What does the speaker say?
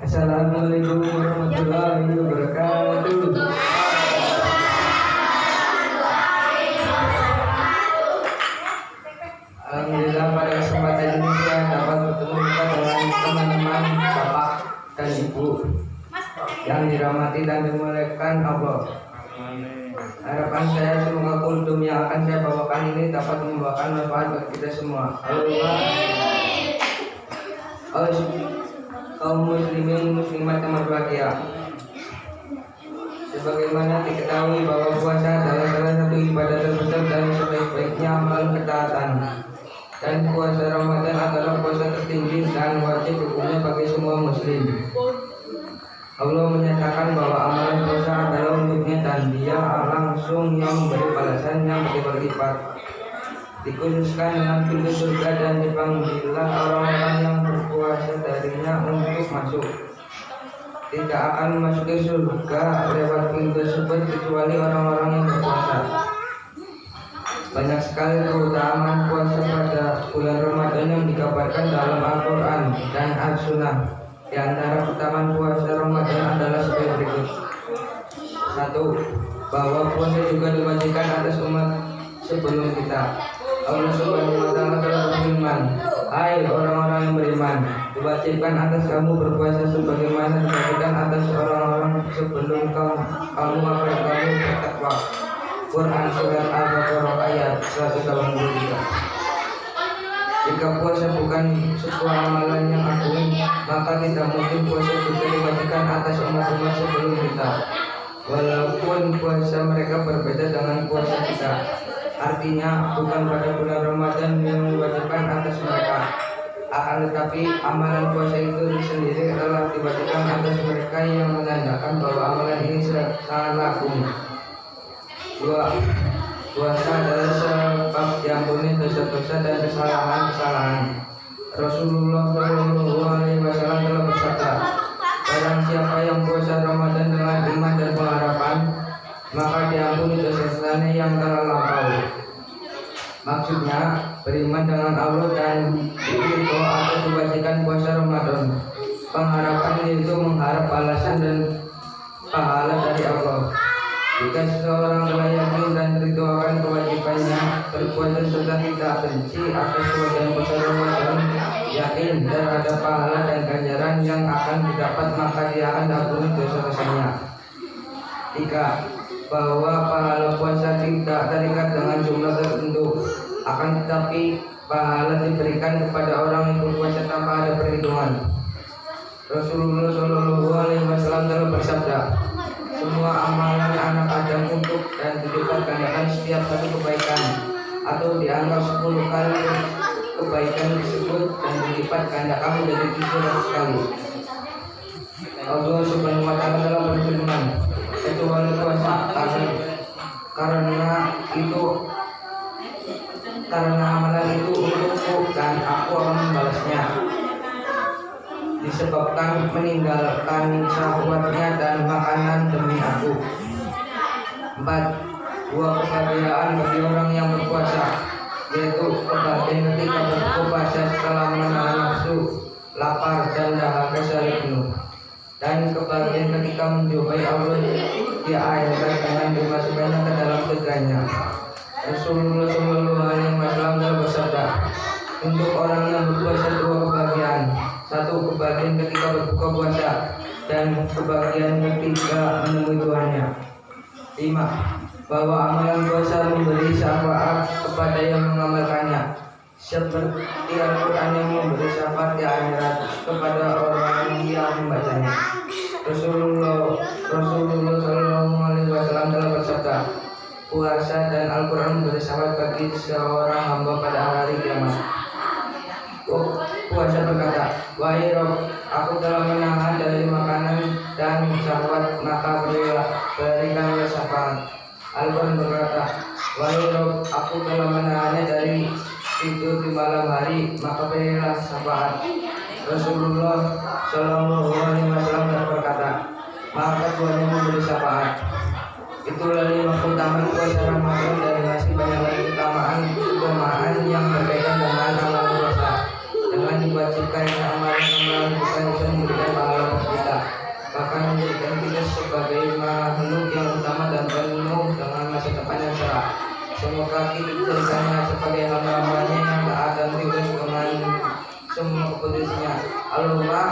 Assalamualaikum warahmatullahi wabarakatuh. Alhamdulillah pada kesempatan ini saya dapat bertemu dengan teman-teman bapak dan ibu yang dirahmati dan dimuliakan Allah. Harapan saya semoga kultum yang akan saya bawakan ini dapat membawakan manfaat bagi kita semua. Kaum muslimin muslimat yang berbahagia, sebagaimana diketahui bahwa puasa adalah salah satu ibadah terbesar dan sebaik-baiknya amalan ketaatan, dan puasa Ramadan adalah puasa tertinggi dan wajib hukumnya bagi semua muslim. Allah menyatakan bahwa amalan puasa adalah untuknya dan Dia langsung yang memberi balasan yang berlipat-lipat. Dikhususkan dengan pintu surga dan dipanggillah orang-orang yang berpuasa darinya untuk masuk. Tidak akan memasuki surga lewat pintu tersebut kecuali orang-orang yang berpuasa. Banyak sekali keutamaan puasa pada bulan Ramadan yang digambarkan dalam Al-Quran dan As-Sunnah. Di antara keutamaan puasa Ramadan adalah sebagai berikut. 1. Bahwa puasa juga diwajibkan atas umat sebelum kita. Allah Subhanahu wa Ta'ala telah berfirman, hai orang-orang yang beriman, diwajibkan atas kamu berpuasa sebagaimana diwajibkan atas orang-orang sebelum kamu agar kamu bertakwa. Quran surat Al-Baqarah ayat 183. Jika puasa bukan sebuah amalan yang agung, maka tidak mungkin puasa juga diwajibkan atas umat-umat sebelum kita. Walaupun puasa mereka berbeda dengan puasa kita, artinya bukan pada bulan Ramadan yang diwajibkan atas mereka, akan tetapi amalan puasa itu sendiri telah diwajibkan atas mereka yang menandakan bahwa amalan ini sangat agung. 2. Puasa adalah sebab diampuni dosa-dosa dan kesalahan-kesalahan. Rasulullah SAW telah bersabda, barang siapa yang puasa Ramadan dengan iman dan pengharapan, maka diampuni dosa-dosanya yang telah lampau. Maksudnya beriman dengan Allah dan itu atau kewajiban puasa Ramadan. Pengharapan itu mengharap balasan dan pahala dari Allah. Jika seseorang telah yakin dan ridho akan kewajibannya berpuasa serta tidak benci atas kewajiban puasa Ramadan, yakin dan ada pahala dan ganjaran yang akan didapat, maka dia akan diampuni dosa-dosanya. 3. Bahwa pahala puasa tidak terikat dengan jumlah tertentu, akan tetapi pahala diberikan kepada orang yang berpuasa tanpa ada perhitungan. Rasulullah SAW telah bersabda, semua amalan anak Adam untuk dan dilipat gandakan setiap satu kebaikan, atau dianggap 10 kali kebaikan tersebut dan dilipat gandakan menjadi 700 kali. Allah Subhanahu wa Ta'ala telah berfirman, kecuali puasa karena amalan itu untukku dan aku akan membalasnya, disebabkan meninggalkan syahwatnya dan makanan demi aku. 4. Dua kebahagiaan bagi orang yang berpuasa, yaitu kebahagiaan ketika berpuasa setelah menahan nafsu, lapar dan dahaga secara penuh, dan kebahagiaan ketika menjumpai Allah di akhirat dengan dimasukkannya ke dalam surganya. Rasulullah SAW telah bersabda, untuk orang yang berpuasa 2 kebahagiaan. 1. Kebahagiaan ketika berbuka puasa, dan kebahagiaan ketika menemui Tuhannya. 5. Bahwa amalan puasa memberi syafaat kepada yang mengamalkannya, seperti Al-Quran yang memberi syafaat di akhirat kepada orang yang membacanya. Rasulullah SAW telah bersabda, puasa dan Al-Quran memberi syafaat bagi seorang hamba pada hari kiamat. Puasa berkata, wahai Rabb, aku telah menahan dari makanan dan syahwat, maka berikanlah syafaat. Al-Quran berkata, wahai Rabb, aku telah menahannya dari tidur di malam hari, maka berilah syafaat. Rasulullah SAW berkata, maka Tuhan memberi syafaat. Itulah 5 keutamaan puasa Ramadan, dan masih banyak lagi keutamaan yang berkaitan dengan amalan puasa. Dengan diwajibkannya amalan-amalan bukan bisa memberikan pahala demokrasi dijadikannya sebagai hamba-hambanya yang taat dan bebas dengan semua keputusannya. Allah